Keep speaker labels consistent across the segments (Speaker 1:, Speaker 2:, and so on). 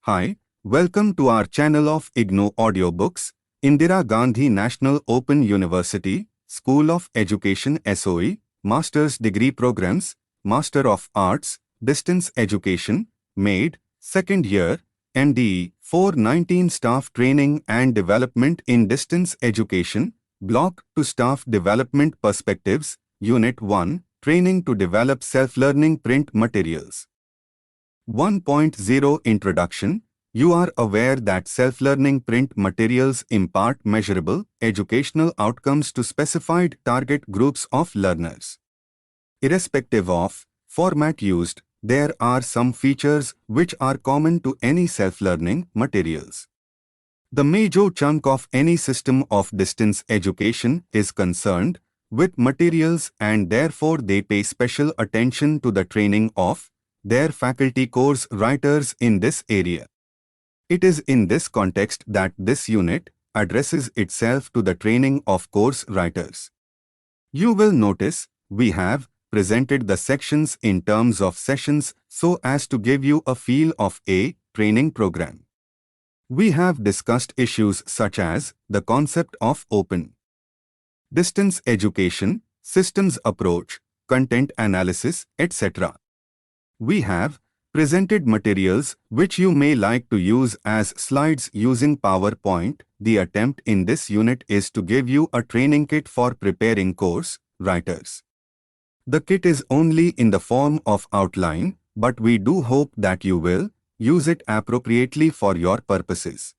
Speaker 1: Hi, welcome to our channel of IGNOU Audiobooks, Indira Gandhi National Open University, School of Education SOE, Master's Degree Programs, Master of Arts, Distance Education, MAID, Second Year, MDE, 419 Staff Training and Development in Distance Education, Block-2 Staff Development Perspectives, Unit 1, Training to Develop Self-Learning Print Materials. 1.0 Introduction. You are aware that self-learning print materials impart measurable educational outcomes to specified target groups of learners. Irrespective of format used, there are some features which are common to any self-learning materials. The major chunk of any system of distance education is concerned with materials, and therefore they pay special attention to the training of their faculty course writers in this area. It is in this context that this unit addresses itself to the training of course writers. You will notice we have presented the sections in terms of sessions so as to give you a feel of a training program. We have discussed issues such as the concept of open distance education, systems approach, content analysis, etc. We have presented materials which you may like to use as slides using PowerPoint. The attempt in this unit is to give you a training kit for preparing course writers. The kit is only in the form of outline, but we do hope that you will use it appropriately for your purposes.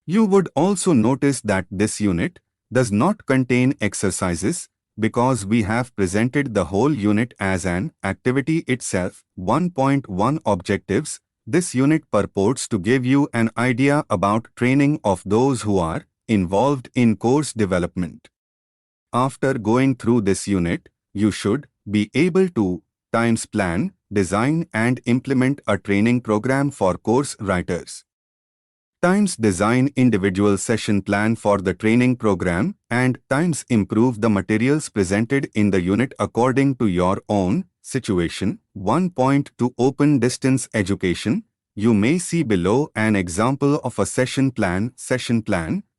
Speaker 1: You would also notice that this unit does not contain exercises, because we have presented the whole unit as an activity itself. 1.1 Objectives. This unit purports to give you an idea about training of those who are involved in course development. After going through this unit, you should be able to times plan, design and implement a training program for course writers. Times design individual session plan for the training program, and times improve the materials presented in the unit according to your own situation. 1.2 Open distance education. You may see below an example of a session plan.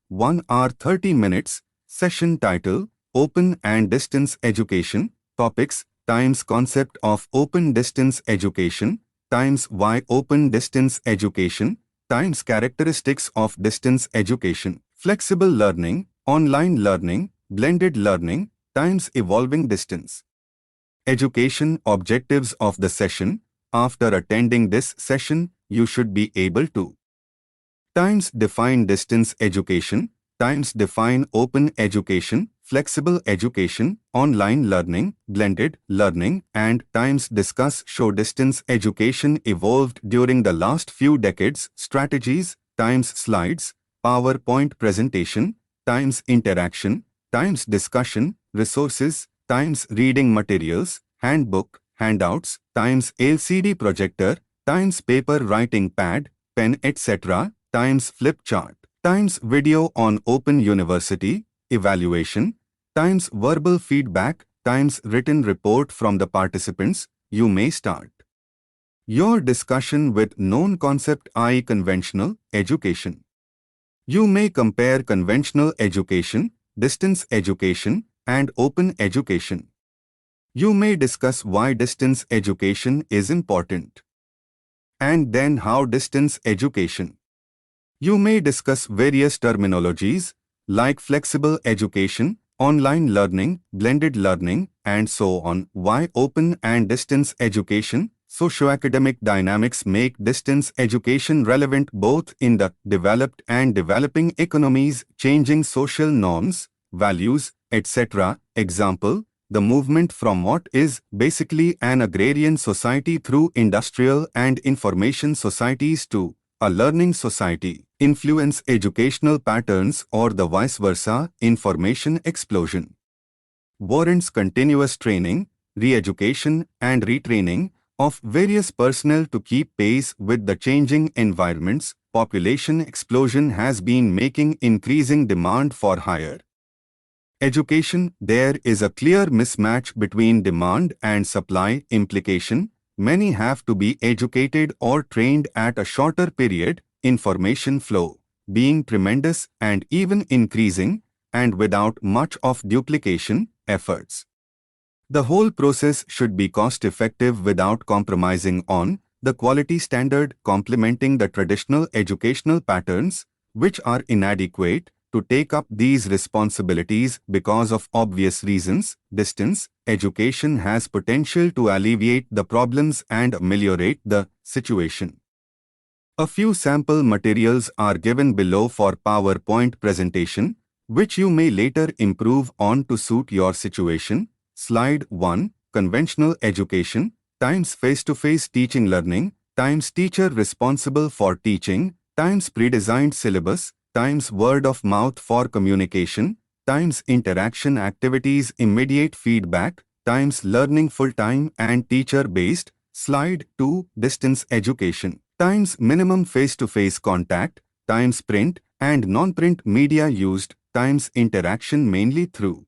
Speaker 1: 1 hour 30 minutes. Session title: Open and Distance Education. Topics: Times concept of open distance education. Times why open distance education. Times characteristics of distance education. Flexible learning, online learning, blended learning. Times evolving distance education. Objectives of the session. After attending this session, you should be able to times define distance education, times define open education, flexible education, online learning, blended learning, and times discuss show distance education evolved during the last few decades, strategies, times slides, PowerPoint presentation, times interaction, times discussion, resources, times reading materials, handbook, handouts, times LCD projector, times paper writing pad, pen, etc., times flip chart, times video on Open University, evaluation, times verbal feedback, times written report from the participants. You may start your discussion with known concept, i.e. conventional education. You may compare conventional education, distance education, and open education. You may discuss why distance education is important, and then how distance education. You may discuss various terminologies like flexible education, online learning, blended learning, and so on. Why open and distance education? Socioacademic dynamics make distance education relevant both in the developed and developing economies, changing social norms, values, etc. Example: the movement from what is basically an agrarian society through industrial and information societies to a learning society. Influence educational patterns or the vice versa. Information explosion warrants continuous training, re-education and retraining of various personnel to keep pace with the changing environments. Population explosion has been making increasing demand for higher education. There is a clear mismatch between demand and supply. Implication: many have to be educated or trained at a shorter period, information flow being tremendous and even increasing, and without much of duplication efforts. The whole process should be cost-effective without compromising on the quality standard, complementing the traditional educational patterns, which are inadequate to take up these responsibilities because of obvious reasons. Distance education has potential to alleviate the problems and ameliorate the situation. A few sample materials are given below for PowerPoint presentation, which you may later improve on to suit your situation. Slide 1. Conventional education times face-to-face teaching learning times teacher responsible for teaching times pre-designed syllabus times word of mouth for communication times interaction activities immediate feedback times learning full-time and teacher-based. Slide 2. Distance education times minimum face-to-face contact times print and non-print media used times interaction mainly through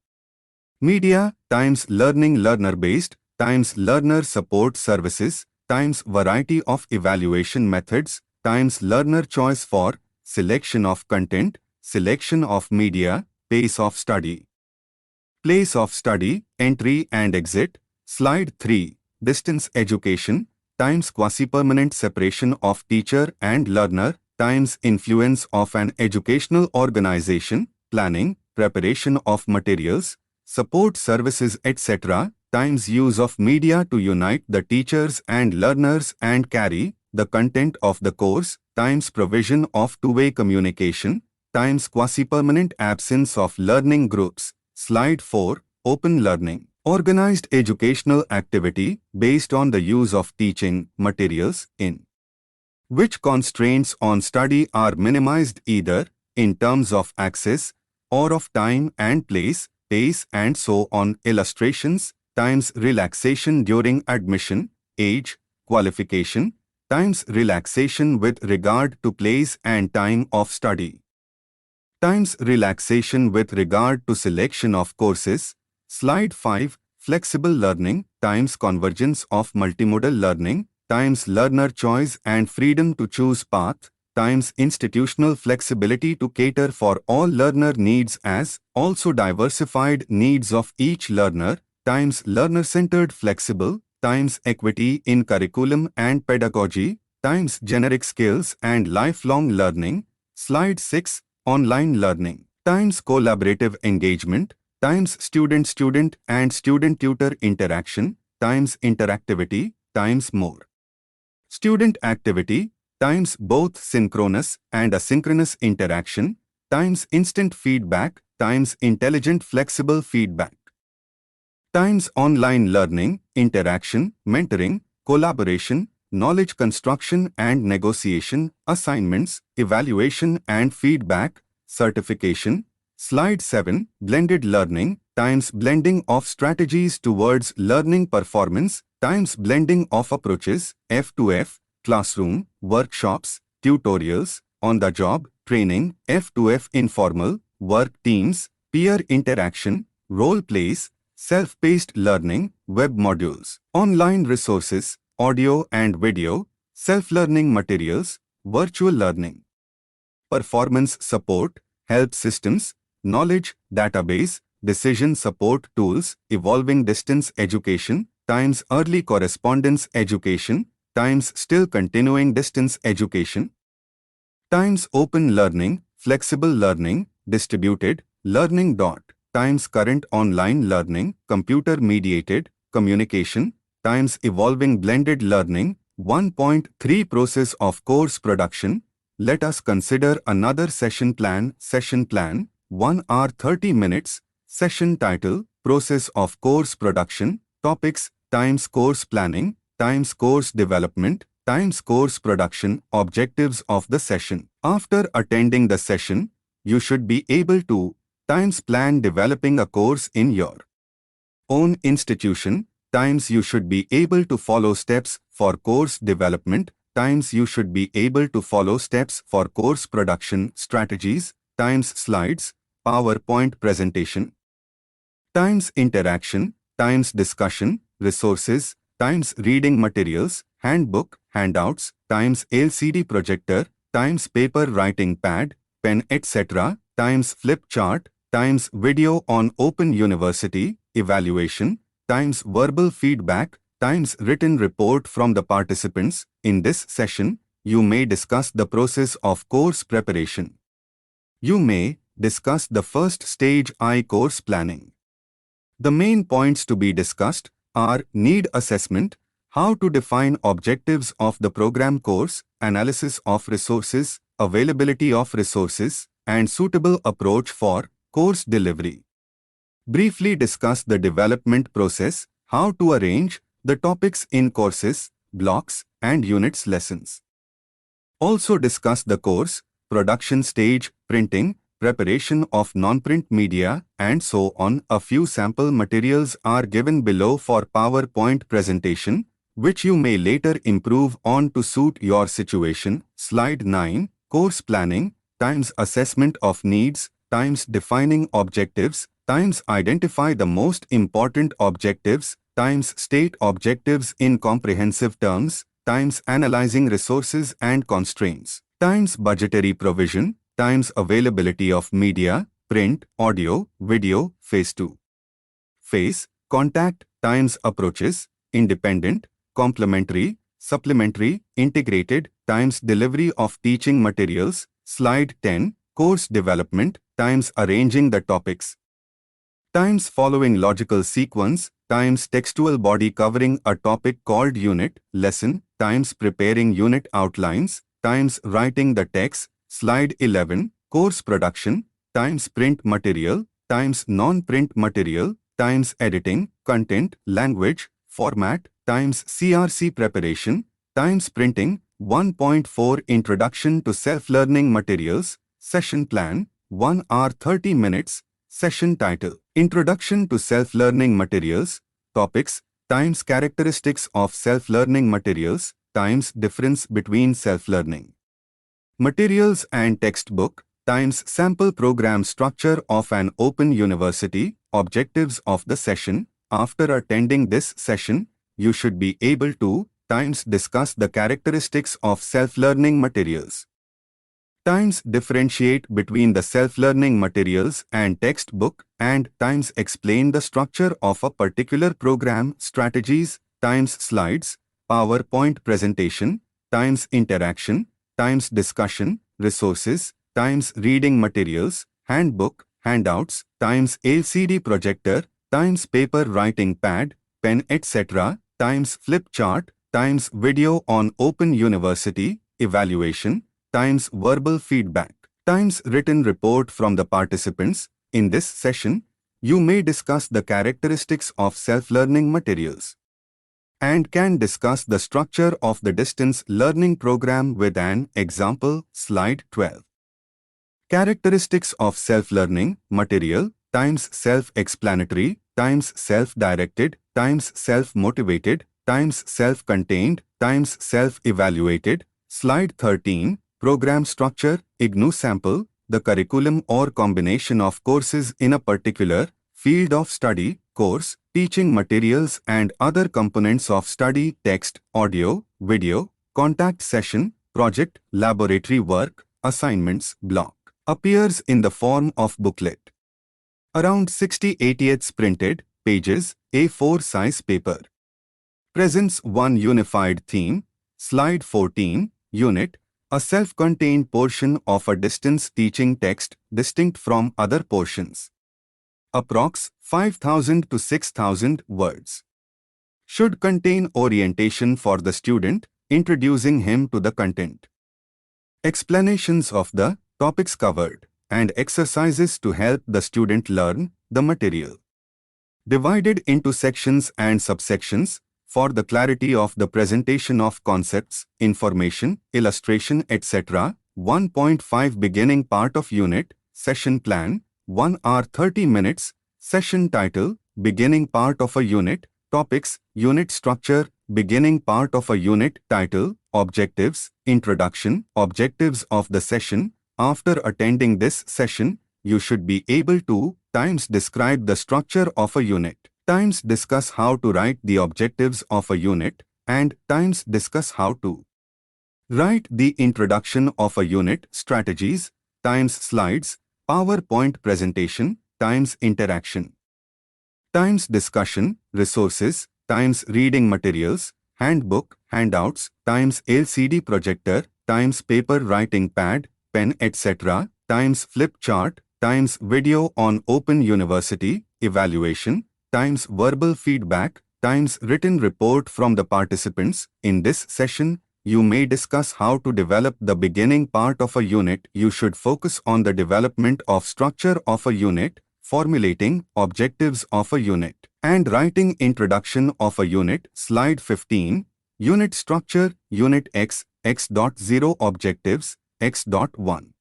Speaker 1: media times learning learner-based times learner support services times variety of evaluation methods times learner choice for selection of content, selection of media, pace of study. Place of study, entry and exit. Slide 3. Distance education times quasi-permanent separation of teacher and learner times influence of an educational organization, planning, preparation of materials, support services etc. times use of media to unite the teachers and learners and carry the content of the course times provision of two-way communication times quasi-permanent absence of learning groups. Slide 4. Open learning. Organized educational activity based on the use of teaching materials in which constraints on study are minimized either in terms of access or of time and place, pace and so on. Illustrations times relaxation during admission, age, qualification, times relaxation with regard to place and time of study, times relaxation with regard to selection of courses. Slide 5. Flexible learning times convergence of multimodal learning times learner choice and freedom to choose path times institutional flexibility to cater for all learner needs as also diversified needs of each learner times learner-centered flexible times equity in curriculum and pedagogy times generic skills and lifelong learning. Slide 6. Online learning times collaborative engagement times student-student and student-tutor interaction times interactivity times more student activity times both synchronous and asynchronous interaction times instant feedback times intelligent flexible feedback times online learning, interaction, mentoring, collaboration, knowledge construction and negotiation, assignments, evaluation and feedback, certification. Slide 7. Blended learning times blending of strategies towards learning performance times blending of approaches, F2F, classroom, workshops, tutorials, on-the-job, training, F2F informal, work teams, peer interaction, role plays, self-paced learning, web modules, online resources, audio and video, self-learning materials, virtual learning, performance support, help systems, knowledge database, decision support tools, evolving distance education, times early correspondence education, times still continuing distance education, times open learning, flexible learning, distributed learning times current online learning, computer-mediated communication, times evolving blended learning. 1.3 Process of course production. Let us consider another session plan. Session plan, 1 hour 30 minutes. Session title, Process of course production. Topics, times course planning, times course development, times course production. Objectives of the session. After attending the session, you should be able to times plan developing a course in your own institution, times you should be able to follow steps for course development, times you should be able to follow steps for course production strategies, times slides, PowerPoint presentation, times interaction, times discussion, resources, times reading materials, handbook, handouts, times LCD projector, times paper writing pad, pen etc., times flip chart, times video on Open University, evaluation, times verbal feedback, times written report from the participants. In this session, you may discuss the process of course preparation. You may discuss the first stage course planning. The main points to be discussed are need assessment, how to define objectives of the program course, analysis of resources, availability of resources, and suitable approach for course delivery. Briefly discuss the development process, how to arrange the topics in courses, blocks, and units lessons. Also discuss the course, production stage, printing, preparation of non-print media, and so on. A few sample materials are given below for PowerPoint presentation, which you may later improve on to suit your situation. Slide 9, Course planning, times assessment of needs, times defining objectives, times identify the most important objectives, times state objectives in comprehensive terms, times analyzing resources and constraints, times budgetary provision, times availability of media, print, audio, video. Phase 2. Phase, contact, times approaches, independent, complementary, supplementary, integrated, times delivery of teaching materials. Slide 10, course development, times arranging the topics, times following logical sequence, times textual body covering a topic called unit, lesson, times preparing unit outlines, times writing the text. Slide 11, course production, times print material, times non-print material, times editing, content, language, format, times CRC preparation, times printing. 1.4 Introduction to Self-Learning Materials, Session Plan, 1 hour 30 minutes, Session Title, Introduction to Self-Learning Materials, Topics, times Characteristics of Self-Learning Materials, times Difference between Self-Learning Materials and Textbook, times Sample Program Structure of an Open University, Objectives of the session. After attending this session, you should be able to times discuss the characteristics of self-learning materials, times differentiate between the self-learning materials and textbook, and times explain the structure of a particular program, strategies, times slides, PowerPoint presentation, times interaction, times discussion, resources, times reading materials, handbook, handouts, times LCD projector, times paper writing pad, pen etc., times flip chart, times video on Open University, evaluation, times verbal feedback, times written report from the participants. In this session, you may discuss the characteristics of self-learning materials and can discuss the structure of the distance learning program with an example. Slide 12. Characteristics of self-learning material, times self-explanatory, times self-directed, times self-motivated, times self-contained, times self-evaluated. Slide 13, Program Structure, IGNOU Sample, the curriculum or combination of courses in a particular field of study, course, teaching materials and other components of study, text, audio, video, contact session, project, laboratory work, assignments, block, appears in the form of booklet. Around 60/80 printed, pages, A4 size paper. Presents one unified theme. Slide 14, Unit, a self-contained portion of a distance teaching text distinct from other portions. Approx 5,000 to 6,000 words. Should contain orientation for the student, introducing him to the content, explanations of the topics covered, and exercises to help the student learn the material. Divided into sections and subsections for the clarity of the presentation of concepts, information, illustration, etc. 1.5 Beginning part of unit, session plan, 1 hour 30 minutes, session title, beginning part of a unit, topics, unit structure, beginning part of a unit, title, objectives, introduction, objectives of the session. After attending this session, you should be able to times describe the structure of a unit, Times discuss how to write the objectives of a unit, and times discuss how to write the introduction of a unit, strategies, times slides, PowerPoint presentation, times interaction, times discussion, resources, times reading materials, handbook, handouts, times LCD projector, times paper writing pad, pen, etc., times flip chart, times video on Open University, evaluation, times verbal feedback, times written report from the participants. In this session, you may discuss how to develop the beginning part of a unit. You should focus on the development of structure of a unit, formulating objectives of a unit, and writing introduction of a unit. Slide 15. Unit structure, Unit X, X.0 objectives, X.1.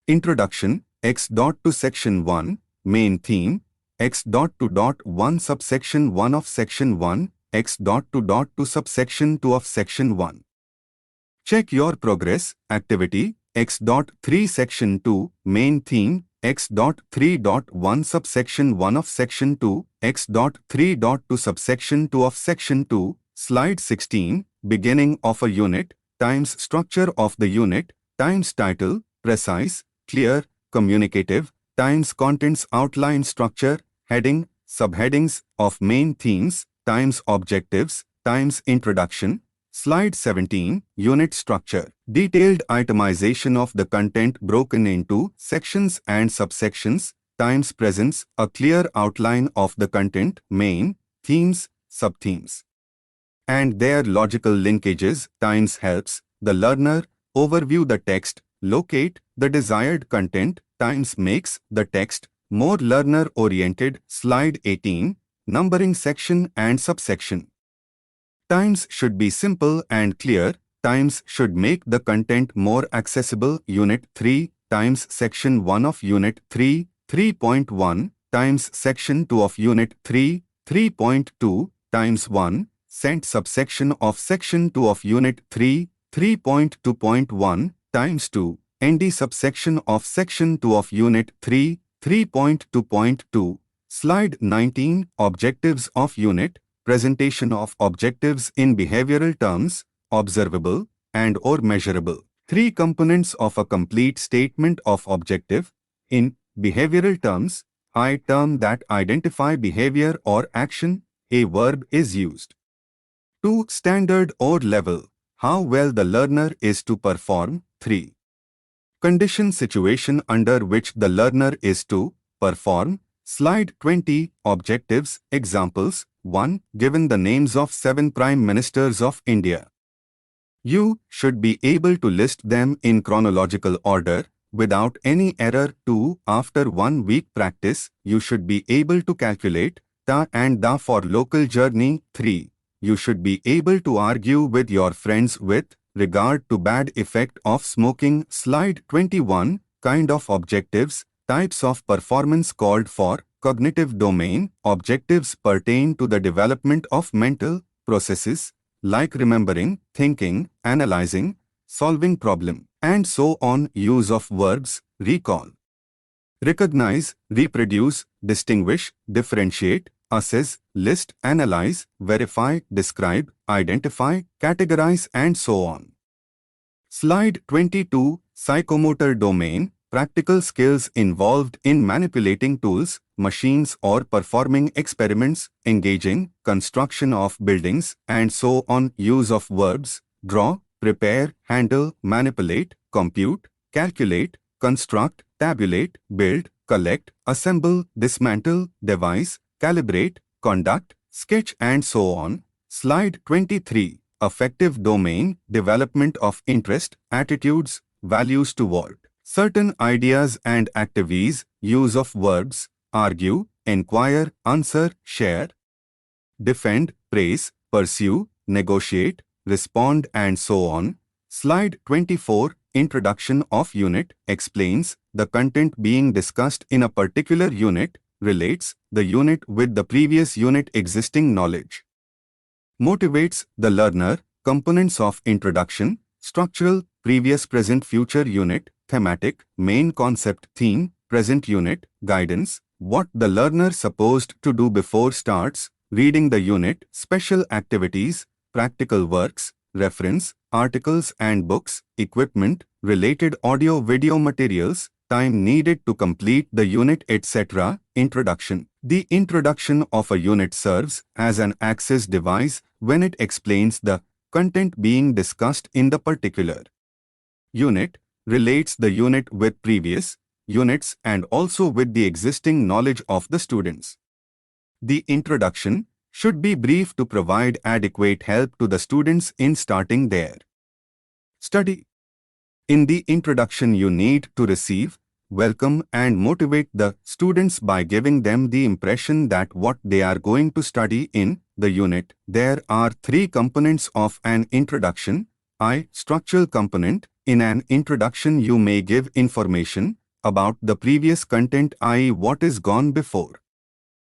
Speaker 1: Introduction, X.2 Section 1, Main Theme, X.2.1 Subsection 1 of Section 1, X.2.2 Subsection 2 of Section 1. Check your progress, activity, X.3 Section 2, Main Theme, X.3.1 Subsection 1 of Section 2, X.3.2 Subsection 2 of Section 2, Slide 16, Beginning of a unit, times structure of the unit, times title, precise, clear, communicative, times contents outline structure, heading, subheadings of main themes, times objectives, times introduction. Slide 17, Unit structure. Detailed itemization of the content broken into sections and subsections, times presents a clear outline of the content, main, themes, subthemes, and their logical linkages, times helps the learner overview the text, locate the desired content, times makes the text more learner-oriented. Slide 18, Numbering section and subsection. Times should be simple and clear, times should make the content more accessible. Unit 3, times Section 1 of Unit 3, 3.1, times Section 2 of Unit 3, 3.2, times 1, sent subsection of Section 2 of Unit 3, 3.2.1, times 2, ND subsection of Section 2 of Unit 3, 3.2.2. Slide 19, Objectives of Unit. Presentation of objectives in behavioral terms, observable and or measurable. Three components of a complete statement of objective. In behavioral terms, I term that identify behavior or action, a verb is used. 2. Standard or level, how well the learner is to perform. 3. Condition, situation under which the learner is to perform. Slide 20, Objectives, examples. 1. Given the names of 7 Prime Ministers of India. You should be able to list them in chronological order, without any error. 2. After 1 week practice, you should be able to calculate ta and da for local journey. 3. You should be able to argue with your friends with regard to bad effect of smoking. Slide 21, Kind of objectives, types of performance called for. Cognitive domain, objectives pertain to the development of mental processes, like remembering, thinking, analyzing, solving problem, and so on. Use of verbs, recall, recognize, reproduce, distinguish, differentiate, assess, list, analyze, verify, describe, identify, categorize, and so on. Slide 22, Psychomotor domain, practical skills involved in manipulating tools, machines or performing experiments, engaging, construction of buildings, and so on. Use of verbs, draw, prepare, handle, manipulate, compute, calculate, construct, tabulate, build, collect, assemble, dismantle, devise, calibrate, conduct, sketch, and so on. Slide 23, Affective domain, development of interest, attitudes, values toward certain ideas and activities. Use of verbs, argue, inquire, answer, share, defend, praise, pursue, negotiate, respond, and so on. Slide 24, Introduction of unit, explains the content being discussed in a particular unit, relates the unit with the previous unit existing knowledge, motivates the learner. Components of introduction, structural, previous, present, future unit, thematic, main concept, theme, present unit, guidance, what the learner supposed to do before starts reading the unit, special activities, practical works, reference, articles and books, equipment, related audio-video materials, time needed to complete the unit, etc. Introduction. The introduction of a unit serves as an access device when it explains the content being discussed in the particular unit, relates the unit with previous units and also with the existing knowledge of the students. The introduction should be brief to provide adequate help to the students in starting their study. In the introduction, you need to receive, welcome and motivate the students by giving them the impression that what they are going to study in the unit. There are three components of an introduction. Structural component. In an introduction, you may give information about the previous content, i.e. what is gone before.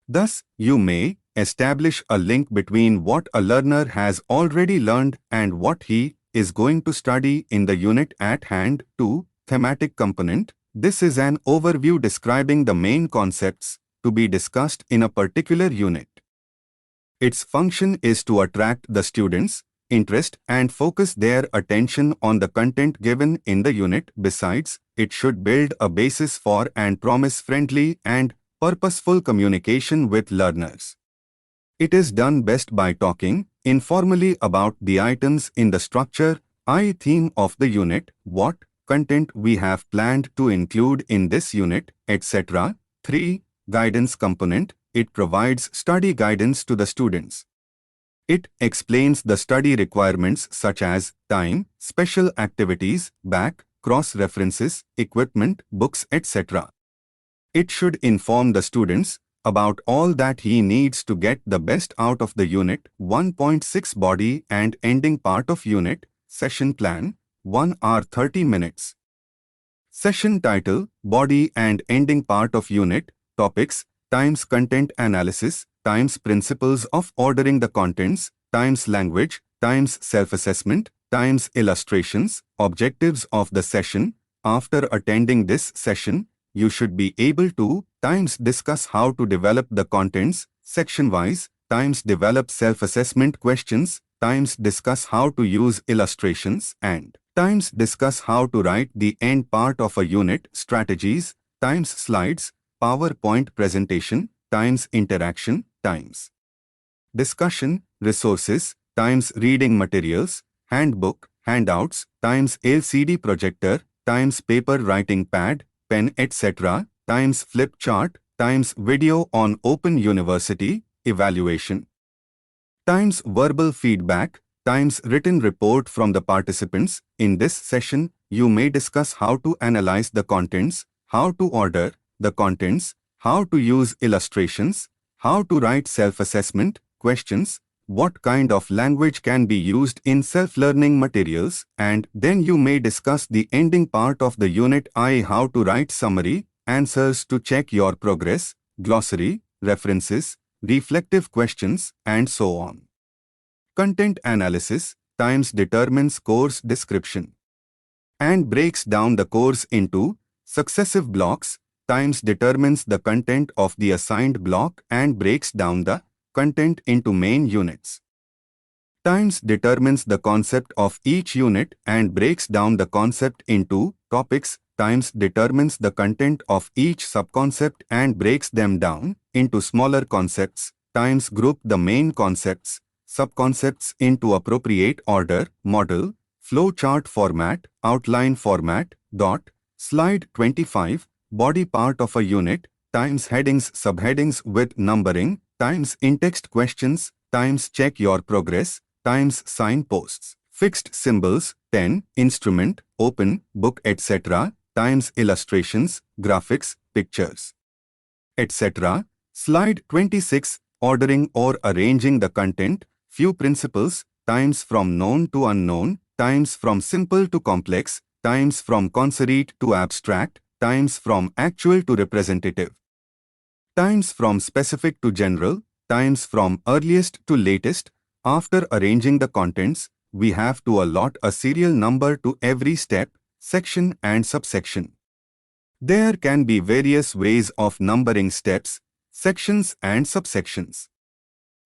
Speaker 1: Thus, you may establish a link between what a learner has already learned and what he is going to study in the unit at hand. 2. Thematic component. This is an overview describing the main concepts to be discussed in a particular unit. Its function is to attract the students' interest and focus their attention on the content given in the unit. Besides, it should build a basis for and promise friendly and purposeful communication with learners. It is done best by talking informally about the items in the structure, i.e. theme of the unit, what content we have planned to include in this unit, etc. 3. Guidance component. It provides study guidance to the students. It explains the study requirements such as time, special activities, back, cross-references, equipment, books, etc. It should inform the students about all that he needs to get the best out of the unit. 1.6 Body and ending part of unit, session plan, 1 hour 30 minutes. Session title, body and ending part of unit, topics, times content analysis, times principles of ordering the contents, times language, times self-assessment, times illustrations, objectives of the session. After attending this session, you should be able to times discuss how to develop the contents, section-wise, times develop self-assessment questions, times discuss how to use illustrations, and times discuss how to write the end part of a unit, strategies, times slides, PowerPoint presentation, times interaction, times discussion, resources, times reading materials, handbook, handouts, times LCD projector, times paper writing pad, pen, etc., times flip chart, times video on Open University, evaluation, times verbal feedback, times written report from the participants. In this session, you may discuss how to analyze the contents, how to order the contents, how to use illustrations, how to write self-assessment questions, what kind of language can be used in self-learning materials, and then you may discuss the ending part of the unit, i.e. how to write summary, answers to check your progress, glossary, references, reflective questions, and so on. Content analysis, times determines course description and breaks down the course into successive blocks, times determines the content of the assigned block and breaks down the content into main units. Times determines the concept of each unit and breaks down the concept into topics, times determines the content of each subconcept and breaks them down into smaller concepts, times group the main concepts, subconcepts into appropriate order, model, flowchart format, outline format, dot, slide 25, body part of a unit, times headings, subheadings with numbering, times in-text questions, times check your progress, times signposts, fixed symbols, 10, instrument, open, book, etc., times illustrations, graphics, pictures, etc. Slide 26, ordering or arranging the content, few principles, times from known to unknown, times from simple to complex, times from concrete to abstract, times from actual to representative, times from specific to general, times from earliest to latest. After arranging the contents, we have to allot a serial number to every step, section and subsection. There can be various ways of numbering steps, sections and subsections.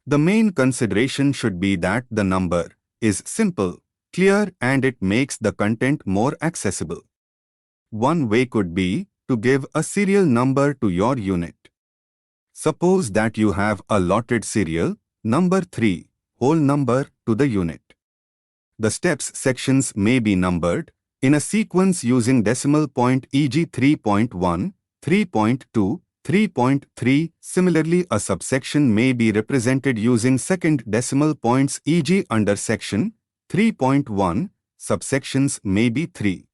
Speaker 1: The main consideration should be that the number is simple, clear and it makes the content more accessible. One way could be to give a serial number to your unit. Suppose that you have allotted serial number 3, whole number to the unit. The steps sections may be numbered in a sequence using decimal point, e.g. 3.1, 3.2, 3.3. Similarly, a subsection may be represented using second decimal points, e.g. under section 3.1, subsections may be 3.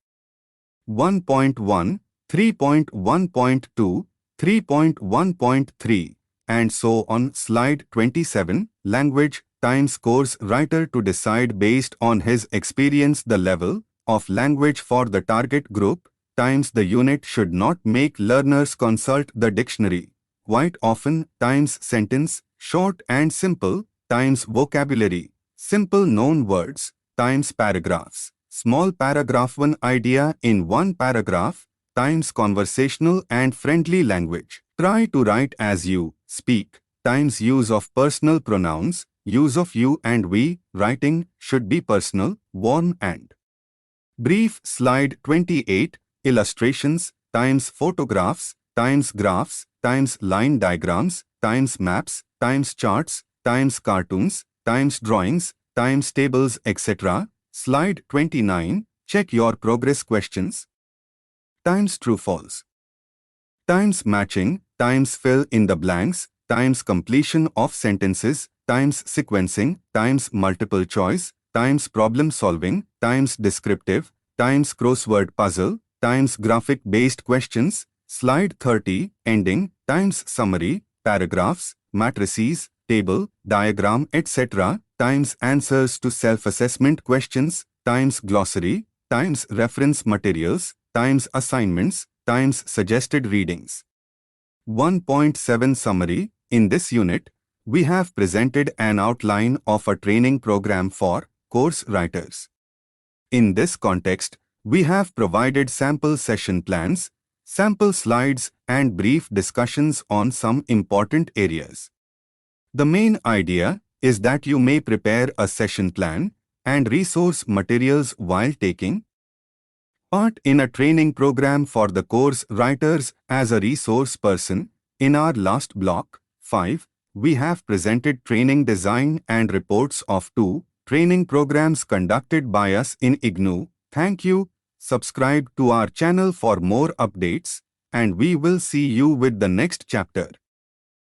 Speaker 1: 1.1, 3.1.2, 3.1.3, and so on. Slide 27. Language times course writer to decide based on his experience the level of language for the target group times the unit should not make learners consult the dictionary. Quite often times sentence, short and simple, times vocabulary, simple known words, times paragraphs, small paragraph, one idea in one paragraph, times conversational and friendly language. Try to write as you speak, times use of personal pronouns, use of you and we, writing should be personal, warm and brief. Slide 28. Illustrations times photographs, times graphs, times line diagrams, times maps, times charts, times cartoons, times drawings, times tables, etc. Slide 29. Check your progress questions. Times true-false. Times matching, times fill in the blanks, times completion of sentences, times sequencing, times multiple choice, times problem solving, times descriptive, times crossword puzzle, times graphic-based questions. Slide 30. Ending, times summary, paragraphs, matrices, table, diagram, etc., times answers to self-assessment questions, times glossary, times reference materials, times assignments, times suggested readings. 1.7 Summary. In this unit, we have presented an outline of a training program for course writers. In this context, we have provided sample session plans, sample slides, and brief discussions on some important areas. The main idea is that you may prepare a session plan and resource materials while taking part in a training program for the course writers. As a resource person, in our last block 5, we have presented training design and reports of 2 training programs conducted by us in IGNOU. Thank you. Subscribe to our channel for more updates, and we will see you with the next chapter.